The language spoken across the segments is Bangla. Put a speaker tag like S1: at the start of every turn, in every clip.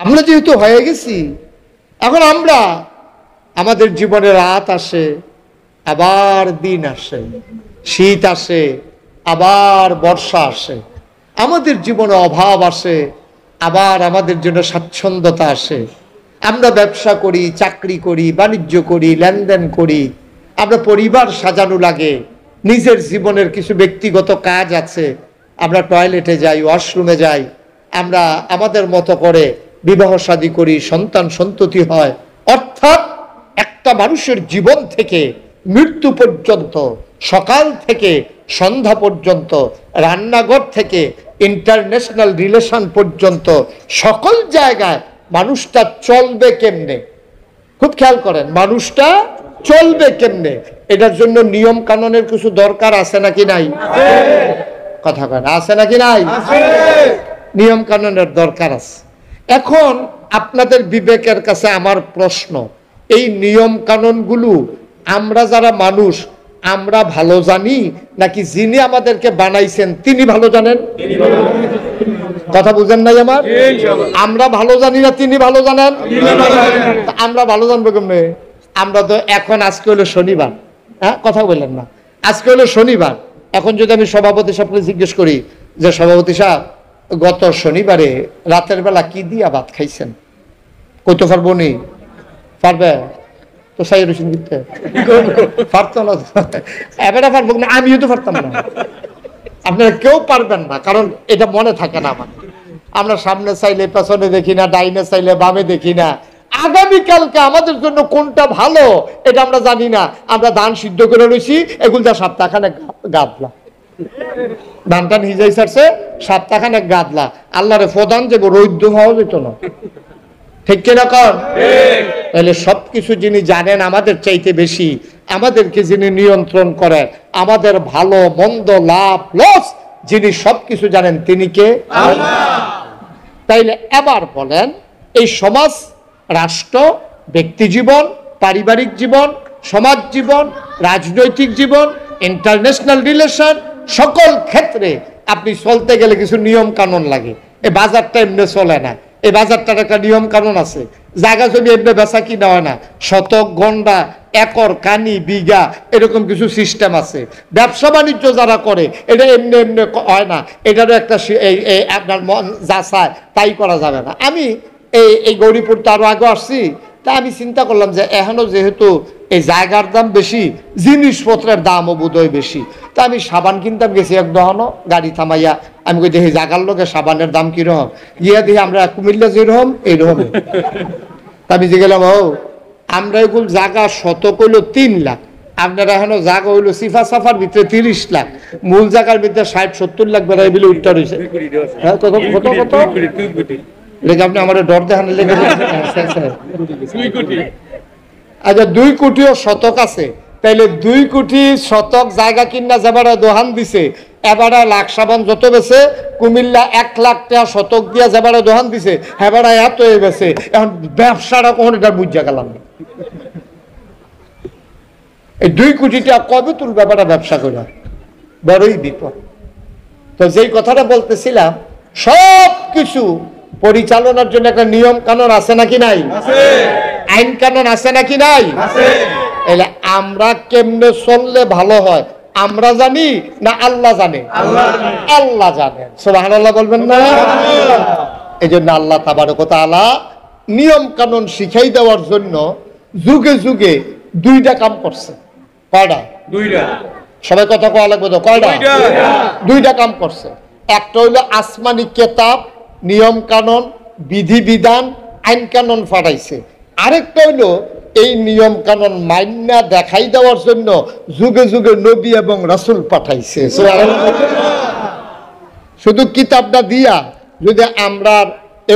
S1: আমরা যেহেতু হয়ে গেছি, এখন আমরা আমাদের জীবনে রাত আসে, আবার দিন আসে, শীত আসে, আবার বর্ষা আসে, আমাদের জীবনে অভাব আসে, আবার আমাদের জন্য স্বাচ্ছন্দ্যতা আসে। আমরা ব্যবসা করি, চাকরি করি, বাণিজ্য করি, লেনদেন করি, আমরা পরিবার সাজানো লাগে, নিজের জীবনের কিছু ব্যক্তিগত কাজ আছে, আমরা টয়লেটে যাই, ওয়াশরুমে যাই, আমরা আমাদের মতো করে বিবাহ শাদী করি, সন্তান সন্ততি হয়। অর্থাৎ একটা মানুষের জীবন থেকে মৃত্যু পর্যন্ত, সকাল থেকে সন্ধ্যা পর্যন্ত, রান্নাঘর থেকে ইন্টারন্যাশনাল রিলেশন পর্যন্ত সকল জায়গায় মানুষটা চলবে কেমনে, খুব খেয়াল করেন, মানুষটা চলবে কেমনে, এটার জন্য নিয়ম কানুনের কিছু দরকার আছে নাকি নাই? কথা কয় না, আছে নাকি নাই? নিয়ম কানুনের দরকার আছে। এখন আপনাদের বিবেকের কাছে আমার প্রশ্ন, এই নিয়ম কানুনগুলো আমরা যারা মানুষ আমরা ভালো জানি নাকি যিনি আমাদেরকে বানাইছেন তিনি ভালো জানেন? কথা বুঝেন নাই আমার? আমরা ভালো জানি না তিনি ভালো জানেন? আমরা ভালো জানবো কেমনে? আমরা তো এখন আজকে হলো শনিবার, হ্যাঁ কথা বললেন না, আজকে হলো শনিবার। এখন যদি আমি সভাপতি সাহেবকে জিজ্ঞেস করি যে সভাপতি সাহেব গত শনিবারে রাতের বেলা কি দিয়া ভাত খাইছেন, কইতে পারবো নি? পারবে তো? সাই রসুন দিতে পারতো না, এবারে পারবো না, আমিও তো পারতাম না, আপনারা কেউ পারবেন না, কারণ এটা মনে থাকে না আমার। আমরা সামনে চাইলে পেছনে দেখি না, ডাইনে চাইলে বামে দেখি না, আগামীকালকে আমাদের জন্য কোনটা ভালো এটা আমরা জানি না। আমরা ধান সিদ্ধ করে রয়েছি, এগুলো যা সপ্তাহখানে গাদলা, ধান টান হিজাই ছাড়ছে, সপ্তাহখানে গাদলা, আল্লাহরে প্রধান যে রৈদ্য হওয়া যেত না, ঠিক কিরকম? তাহলে সবকিছু যিনি জানেন আমাদের চাইতে বেশি, আমাদেরকে যিনি নিয়ন্ত্রণ করেন, আমাদের ভালো মন্দ লাভ লস যিনি সবকিছু জানেন তিনি কে? আল্লাহ। তাইলে এবার বলেন, এই সমাজ, রাষ্ট্র, ব্যক্তি জীবন, পারিবারিক জীবন, সমাজ জীবন, রাজনৈতিক জীবন, ইন্টারন্যাশনাল রিলেশন, সকল ক্ষেত্রে আপনি চলতে গেলে কিছু নিয়ম কানুন লাগে। এই বাজারটা এমনি চলে না, এই বাজারটার একটা নিয়ম কানুন আছে। জায়গা জমি এমনি বেচা কিনা হয় না, শতক, গন্ডা, একর, কানি, বিঘা, এরকম কিছু সিস্টেম আছে। ব্যবসা বাণিজ্য যারা করে এটা এমনি এমনি হয় না, এটারও একটা আপনার মন যা চায় তাই করা যাবে না। আমি এই গৌরীপুর তো আরো আগে আসছি, তা আমি চিন্তা করলাম যে এখনো যেহেতু এই জায়গার দাম বেশি, জিনিসপত্রের দামও বোধহয় বেশি, তা আমি সাবান কিনতাম গেছি এক দহনো, গাড়ি থামাইয়া আমি কই দেখি জায়গার লোকে সাবানের দাম কিরকম, গিয়া দেখি আমরা কুমিল্লা যেরকম এইরকম। তা আমি যে গেলাম, ও আমরা এগুলো জায়গা শতক হইল 3 লাখ, আপনারা এখনো জায়গা হইলো সিফা সাফার ভিতরে 30 লাখ, মূল জায়গার ভিতরে 60-70 লাখ বেড়াই বলে উঠতে রয়েছে। হ্যাঁ কত কত কত লেগে আপনি আমার ডর দেখানো লেগে। আচ্ছা 2 কোটিও শতক আছে, তাইলে 2 কোটি শতক জায়গা কিনা যাবারা দোহান দিছে, এবারে লাখ সাবান যত বেছে, কুমিল্লা 1 লাখ টাকা শতক দিয়া যাবারা দোহান দিছে, হেবারা এত হয়ে গেছে। এখন ব্যবসাটা কখন এটা বুঝা গেলাম না, এই 2 কোটি টাকা কবে তুল ব্যাপারটা ব্যবসা করে, বড়ই বিপদ। তো যেই কথাটা বলতেছিলাম, সব কিছু পরিচালনার জন্য একটা নিয়ম কানুন আছে নাকি নাই? আইন কানুন আছে নাকি নাই? এলে আমরা কেমনে চললে ভালো হয় আমরা জানি না আল্লাহ জানে? আল্লাহ জানেন। সুবহানাল্লাহ বলবেন না? এই জন্য আল্লাহ তাবারক ওয়া তাআলা নিয়ম কানুন শিখাই দেওয়ার জন্য যুগে যুগে 2টা কাম করছে। কয়টা? 2টা। সবাই কথা কওয়া লাগবে তো, কয়টা? 2টা কাম করছে। একটা হইলো আসমানি কিতাব, নিয়ম কানুন, বিধি বিধান, আইন কানুন পাঠাইছে। আরেকটা হইলো এই নিয়ম কানুন মাইন্না দেখাই দেওয়ার জন্য যুগে যুগে নবী এবং রাসূল পাঠাইছে। শুধু কিতাবটা দিয়া যদি আমরা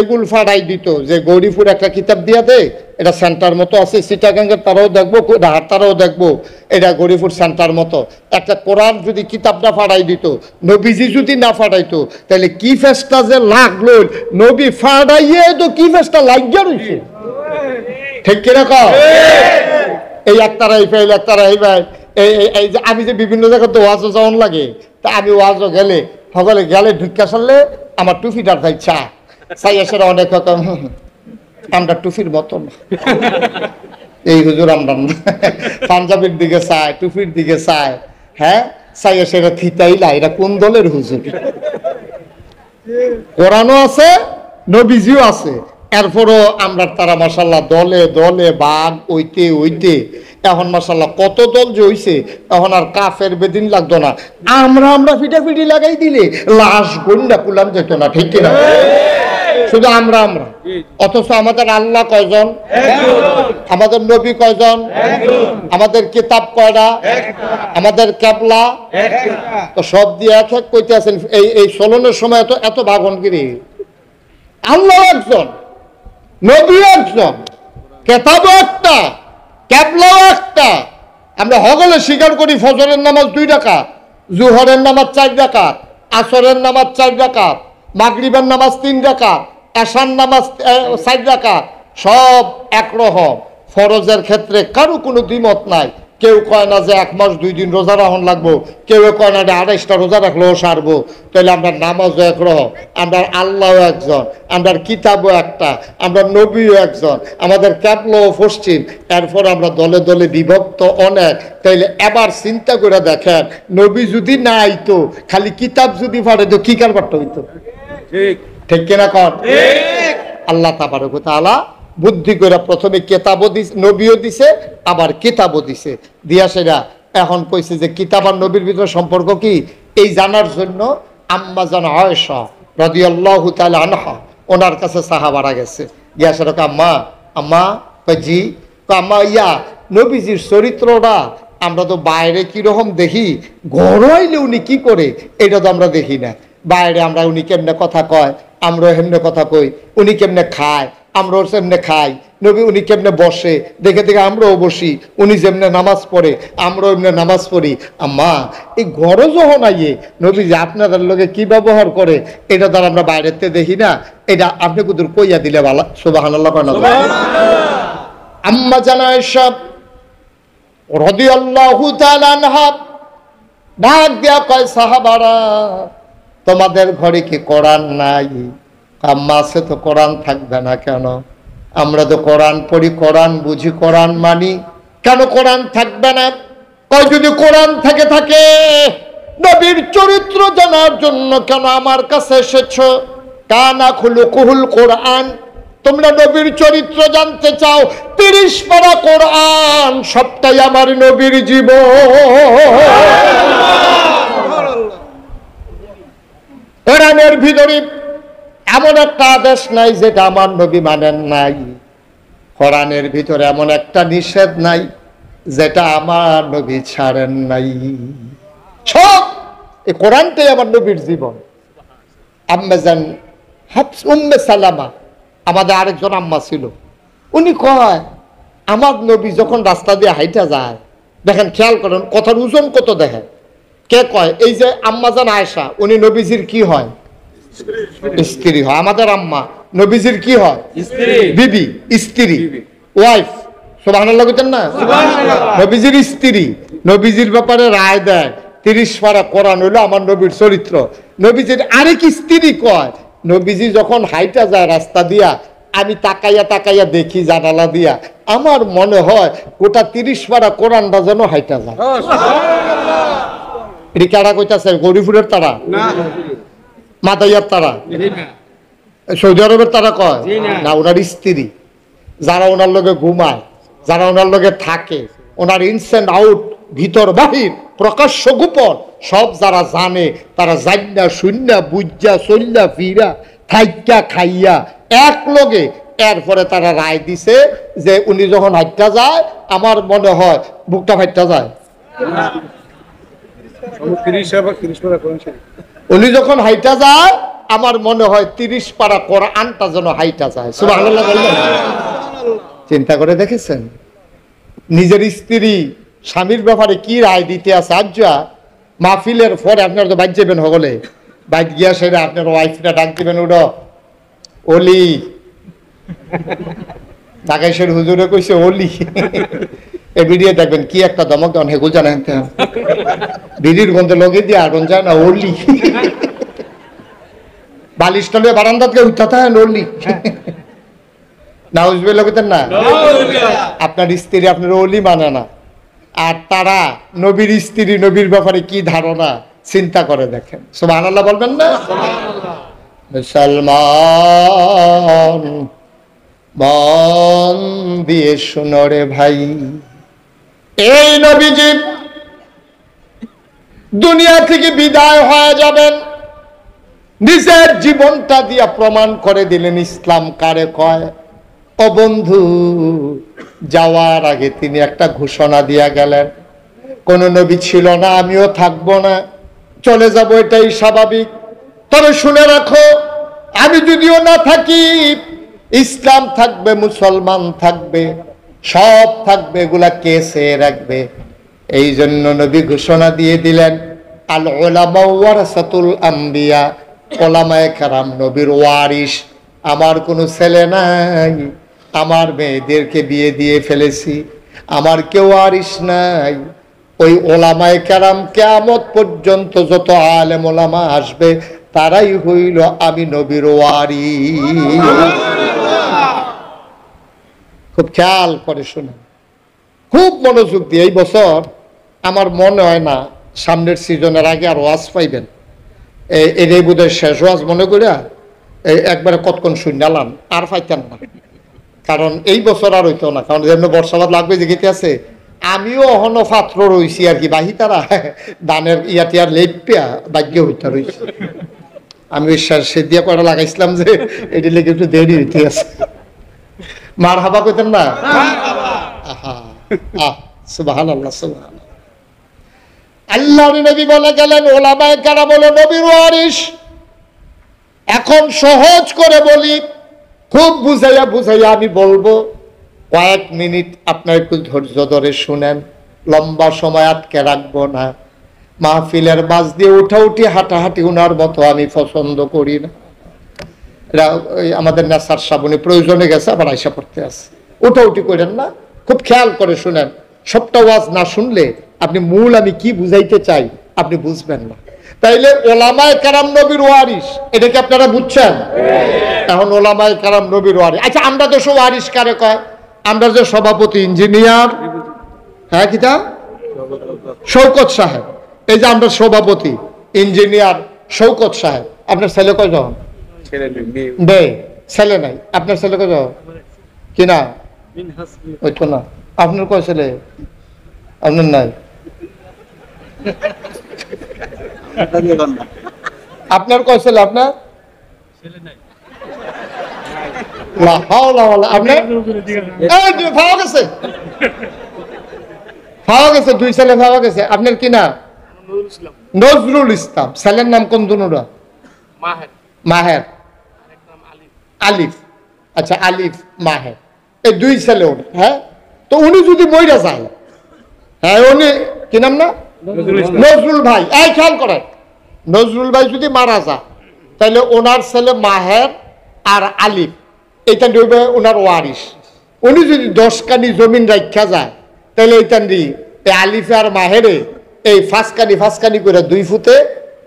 S1: এগুল ফাড়াই দিত, যে গৌরীপুর একটা কিতাব দিয়া দে, এটা সেন্টার মতো আছে, চিটাগাঙ্গের তারাও দেখবো, ঢাকার তারাও দেখবো, এটা গৌরীপুর সেন্টার মতো একটা কোরআন যদি কিতাবটা ফাড়াই দিত, নবীজি যদি না ফাড়াইতো, তাহলে কি ফেসটা যে লাগলো, নবী ফাড়াইয়ে তো কি ফেসটা লাগিয়া রয়েছে, ঠিক কিরকম? এই একতারা এই পাইল, একতারা এই পাই, এই যে আমি যে বিভিন্ন জায়গাতে ওয়াজও যাওয়ান লাগে, তা আমি ওয়াজও গেলে সকলে গেলে ঢুকা সারলে আমার টুপিটার ভাই চা চাই এসে অনেক রকম আমরা টুপির মতন এই হুজুর আমরা পাঞ্জাবির দিকে চায়, টুপির দিকে চায়, হ্যাঁ চাইয়া সেটা থিতাইলা, এটা কোন দলের হুজুর? কোরআনও আছে, নবীজিও আছে, এরপরও আমরা তারা মাশাআল্লাহ দলে দলে বাঘ ওইতে ওইতে এখন মাশাআল্লাহ কত দল যে হইছে, এখন আর কাফের বেদিন লাগতো না। আমরা ফিটাফিটি লাগাই দিলে লাশ গন্ডা কুলাম যেত না, ঠিক কিনা? শুধু আমরা অথচ আমাদের আল্লাহ কয়জন, আমাদের নবী কয়জন, আমাদের কিতাব কয়টা, আমাদের কেবলা তো সব দিয়ে এক এক কইতে আছেন। এই চলনের সময় এত ভাগনগিরি। আল্লাহ একজন, নবী একজন, কেতাবও একটা, কেবলাও একটা। আমরা হগলে স্বীকার করি ফজরের নামাজ 2 রাকাত, জুহরের নামাজ 4 রাকাত, আসরের নামাজ 4 রাকাত, মাগরিবের নামাজ 3 রাকাত, এশার নামাজ 4 রাকাত, সব একরকম। ফরজের ক্ষেত্রে কারো কোনো দ্বিমত নাই। কেউ কয় না যে 1 মাস 2 দিন রোজা রাখুন লাগবো, কেউ কয় না যে 28টা রোজা রাখলেও সারবো। তাহলে আমরা নামাজও একরকম, আমরা আল্লাহও একজন, আমরা কিতাবও একটা, আমরা নবীও একজন, আমাদের ক্যাবলাও পশ্চিম, এরপর আমরা দলে দলে বিভক্ত অনেক। তাইলে এবার চিন্তা করে দেখেন, নবী যদি না আইতো, খালি কিতাব যদি পারে তো কি কারবারটা হইতো? ঠিক কিনা কন? আল্লাহ তাবারক ওয়া তাআলা বুদ্ধি করে প্রথমে কেতাবও দিছে, নবীও দিছে, আবার কিতাবও দিছে। দিয়া সেটা এখন কইছে যে কিতাব আর নবীর ভিতরে সম্পর্ক কি, এই জানার জন্য আম্মা জান আয়েশা রাদিয়াল্লাহু তাআলা আনহা ওনার কাছে সাহাবারা গেছে। গিয়া সেটা আম্মা জি আম্মা ইয়া নবীজির চরিত্রটা আমরা তো বাইরে কিরকম দেখি, ঘর হইলে উনি কি করে এটা তো আমরা দেখি না। বাইরে আমরা উনি কেমনে কথা কয়, আমরা হেমনে কথা কই, উনি কেমনে খায়, আমরাও সেমনে খাই, নবী উনি কেমনে বসে দেখে দেখে আমরাও বসি, উনি যেমনে নামাজ পড়ে আমরাও এমনি নামাজ পড়ি। আম্মা এই ঘরও যখন আইয়ে নবী যে আপনাদের লোকে কি ব্যবহার করে এটা তো আমরা বাইরেতে দেখি না, এটা আপনি কুদুর কইয়া দিলে ভালো। সুবহানাল্লাহ। আম্মা জান আয়েশা রাদিয়াল্লাহু তাআলা আনহা ডাক দিয়া কয়, সাহাবারা তোমাদের ঘরে কি কোরআন নাই? আম্মা আছে তো, কোরআন থাকবে না কেন? আমরা তো কোরআন পড়ি, কোরআন বুঝি, কোরআন মানি, কেন কোরআন থাকবে না? কয় যদি কোরআন থাকে নবীর চরিত্র জানার জন্য কেন আমার কাছে এসেছো? কানা খুলুকুহুল কোরআন, তোমরা নবীর চরিত্র জানতে চাও? 30 পারা কোরআন সবটাই আমার নবীর জীবন। কোরআনের ভিতরে এমন একটা আদেশ নাই যেটা আমার নবী মানেন নাই, কোরআনের ভিতরে এমন একটা নিষেধ নাই যেটা আমার নবী ছাড়েন নাই। সব এই কোরআনটাই আমার নবীর জীবন। আম্মা জান উম্মে সালামা আমাদের আরেকজন আম্মা ছিল, উনি কয় আমার নবী যখন রাস্তা দিয়ে হাইটা যায়, দেখেন খেয়াল করেন কথার ওজন কত দেখেন। কে কয়? এই যে আম্মা জান আয়েশা, উনি নবীজির কি হয়? স্ত্রী হয়। আমাদের আম্মা নবীজির কি হয়? বিবি, স্ত্রী, ওয়াইফ। সুবহানাল্লাহ কইতেন না? নবীজির স্ত্রী নবীজির ব্যাপারে রায় দেয়। 30 পারা কোরআন হইলো আমার নবীর চরিত্র। নবীজির আরেক স্ত্রী কয়, নবীজি যখন হাইটা যায় রাস্তা দিয়া, আমি তাকাইয়া দেখি জানালা দিয়া, আমার মনে হয় গোটা 30 পারা কোরআনটা যেন হাইটা যায়। এটি কারা কইতাছে? গরিপুরের তারা, মাদাইয়ার তারা, সৌদি আরবের তারা কয় না, ওনার স্ত্রী যারা ওনার লগে ঘুমায়, যারা ওনার লগে থাকে, ওনার ইনস এন্ড আউট, ভিতর বাহির, প্রকাশ্য গোপন সব যারা জানে, তারা জান্না শূন্যা বুঝা চল্লা ফিরা থাইকা খাইয়া এক লগে, এরপরে তারা রায় দিছে যে উনি যখন হাইটা যায়, আমার মনে হয় বুকটা ফাইটা যায়। উনি যখন হাইটা যায়, আমার মনে হয় 30 পারা কোরআনটা যেন হাইটা যায়। সুবহানাল্লাহ বললেন। চিন্তা করে দেখেছেন নিজের স্ত্রী স্বামীর ব্যাপারে কি রায় দিতে আছে? আজ মাহফিলের পরে আপনার তো বাইর যাবেন, হলে বাইর গিয়া সেটা আপনার ওয়াইফটা ডাক দিবেন, উড়ো অলি ঢাকাইশের হুজুরে কইছে অলি। এই ভিডিও দেখবেন কি একটা দমক দেন, হেগুল জানেন বিড়ির গন্ধে লগে দিয়ে আগুন যায় না, অলি বালিশটা বারান্দাতে উঠতে থাকে অলি। নাউজুবিল্লাহ কইতেন না? আপনার স্ত্রী আপনার ওলি মানে না, আর তারা নবীর স্ত্রী নবীর ব্যাপারে কি ধারণা চিন্তা করে দেখেন। সুবহানাল্লাহ বলবেন না? মুসলমান মন দিয়ে শুনো রে ভাই, এই নবীজি দুনিয়া থেকে বিদায় হয়ে যাবেন, নিজের জীবনটা দিয়া প্রমাণ করে দিলেন ইসলাম কারে কয়। ও বন্ধু, যাওয়ার আগে তিনি একটা ঘোষণা দিয়া গেলেন, কোন নবী ছিল না, আমিও থাকবো না, চলে যাব, এটাই স্বাভাবিক। তবে শুনে রাখো, আমি যদিও না থাকি, ইসলাম থাকবে, মুসলমান থাকবে, সব থাকবে, এগুলা কে চেয়ে রাখবে? এই জন্য নবী ঘোষণা দিয়ে দিলেন, আল উলামা ওয়ারাসাতুল আম্বিয়া, ওলামায়ে কেরাম নবীর ওয়ারিস। আমার কোনো ছেলে নাই, আমার মেয়েদেরকে বিয়ে দিয়ে ফেলেছি, আমার কেউ ওয়ারিস নাই। ওই ওলামায়ে কেরাম কিয়ামত পর্যন্ত যত আলেম ওলামা আসবে, তারাই হইল আমি নবীর ওয়ারিস। খুব খেয়াল করে শুনেন, খুব মনোযোগ দিয়ে। এই বছর আমার মনে হয় না সামনের সিজনের আগে আর ওয়াজ পাইবেন, এই বোধহয় শেষ ওয়াজ মনে করিয়া একবারে কতক্ষণ শুনালাম, আর পাইতেন না। কারণ এই বছর আর হইতো না, কারণ যেমন বর্ষাবাদ লাগবে যে গীতে আছে, আমিও অহনো পাত্র রয়েছি আর কি, বাহি তারা দানের ইয়াটিয়ার লেপিয়া ভাগ্য হইতে রয়েছে। আমি ওই সে দিয়া কয়টা লাগাইছিলাম যে এটি লেগে একটু দেরি হইতে আছে। মার হাবা কইতেন না? সুবহানাল্লাহ, সুবহানাল্লাহ। আল্লাহর নবী বলে গেলেন, ওলামায়ে কেরাম বলে নবীর ওয়ারিস। এখন সহজ করে বলি, খুব বুঝাইয়া বুঝাইয়া আমি বলবো, কয়েক মিনিট আপনার একটু ধৈর্য ধরে শুনেন, লম্বা সময় আটকে রাখবো না। মাহফিলের মাঝ দিয়ে উঠাউঠি হাঁটাহাঁটি উনার মতো আমি পছন্দ করি না। আমাদের নেশার সাবনে প্রয়োজনে গেছে, আবার আয়সা পড়তে আছে, উঠাউঠি করেন না, খুব খেয়াল করে শুনেন। সবটা ওয়াজ না শুনলে আপনি মূল আমি কি বুঝাইতে চাই আপনি বুঝবেন না। তাইলে ওলামায়ে কেরাম নবীর ওয়ারিস, এটা কি আপনারা বুঝছেন? এখন ওলামায়ে কেরাম নবীর ওয়ারিস। আচ্ছা, আমরা তো সব ওয়ারিস কারে কয়? আমরা যে সভাপতি ইঞ্জিনিয়ার, হ্যাঁ কিতা শওকত সাহেব, এই যে আমরা সভাপতি ইঞ্জিনিয়ার শওকত সাহেব, আপনার ছেলে কয়জন? ছেলে নাই। আপনার ছেলে কয়জন? কিনা ওই তো না। আপনার কয় ছেলে? আপনার নাই। আপনার কয় ছেলে? আপনার দুই ছেলে পাওয়া গেছে। আপনার কি না? নজরুল ইসলাম। ছেলের নাম কোন দুনুরা? মাহের, আলিফ। আচ্ছা, আলিফ মাহের, এই দুই ছেলে ওর। হ্যাঁ, তো উনি যদি মইরা যায়, হ্যাঁ উনি কি নাম না? নজরুল ভাই। এই খেয়াল করেন, নজরুল ভাই যদি মারা যায়, তাহলে ওনার ছেলে মাহের আর আলিফ, এইটা নেবে ওনার ওয়ারিস। উনি যদি 10 কানি জমিন রাখা যায়, তাহলে এইটা এই আলিফে আর মাহেরে এই 5 কানি করে 2 ফুটে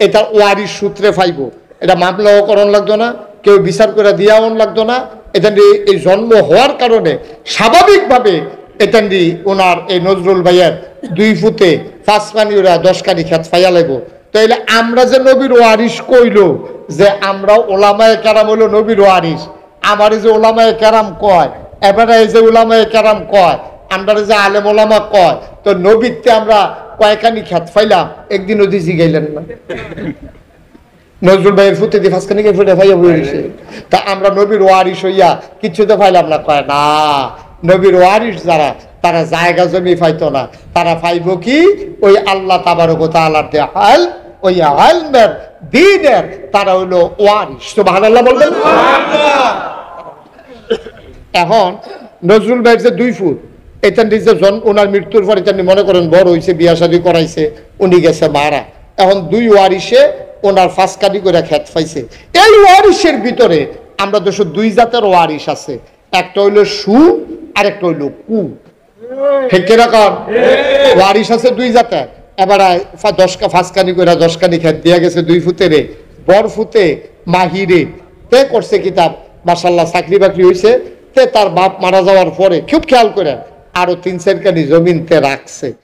S1: এটা ওয়ারিস সূত্রে পাইব। এটা মামলাও করণ লাগতো না, কেউ বিচার করে দিয়াও লাগতো না। এটা এই জন্ম হওয়ার কারণে স্বাভাবিকভাবে এটা ওনার এই নজরুল ভাইয়ের 2 ফুটে 5 কানি ওরা 10 কানি খেত পাইয়া লাগবো। তাইলে আমরা যে নবীর ওয়ারিস কইল, যে আমরা ওলামায়ে কেরাম হইল নবীর ওয়ারিস, আমার যে ওলামায়ে কেরাম কয়, এবারে এই যে ওলামায়ে কেরাম কয়, আমরা যে আলেম ওলামা কয়, তো নবীতে আমরা কয়েকখানি খেত পাইলাম, একদিন ওদি জিগাইলেন না? নজরুল ভাইয়ের ফুটে দিয়ে 5 কানি ফুটে ভাইয়া বলেছে, তা আমরা নবীর ওয়ারিস হইয়া কিছু তো পাইলাম না? কয় না, নবীর ওয়ারিস যারা, তারা জায়গা জমি পাইতো না, তারা পাইব কি? ওই আল্লাহ তাবারক ওয়া তাআলার দেয়াল, ওই ইলমের দ্বীনের তারা হইলো ওয়ারিস। সুবহানাল্লাহ বলবেন। এখন নজরুল ভাইয়ের যে 2 ফুট, এটা নিজে ওনার মৃত্যুর পর এটা মনে করেন বড় হয়েছে, বিয়া শাদী করাইছে, উনি গেছে মারা, এখন 2 ওয়ারিসে ওনার 5 কানি করে খেত পাইছে। এই ওয়ারিসের ভিতরে আমরা 2 জাতের ওয়ারিস আছে, একটা হইলো সু আর একটা হইলো কু। ঠিক কিরকম? ওয়ারিস আছে 2 জাতের। এবার 5 কানি করে 10 কানি খেত দিয়া গেছে 2 ফুটেরে, বড় ফুটে মাহিরে তে করছে কিতাব, মাশাআল্লাহ চাকরি বাকরি হয়েছে, তে তার বাপ মারা যাওয়ার পরে খুব খেয়াল করে আরো 3-4 কানি জমিনতে রাখছে।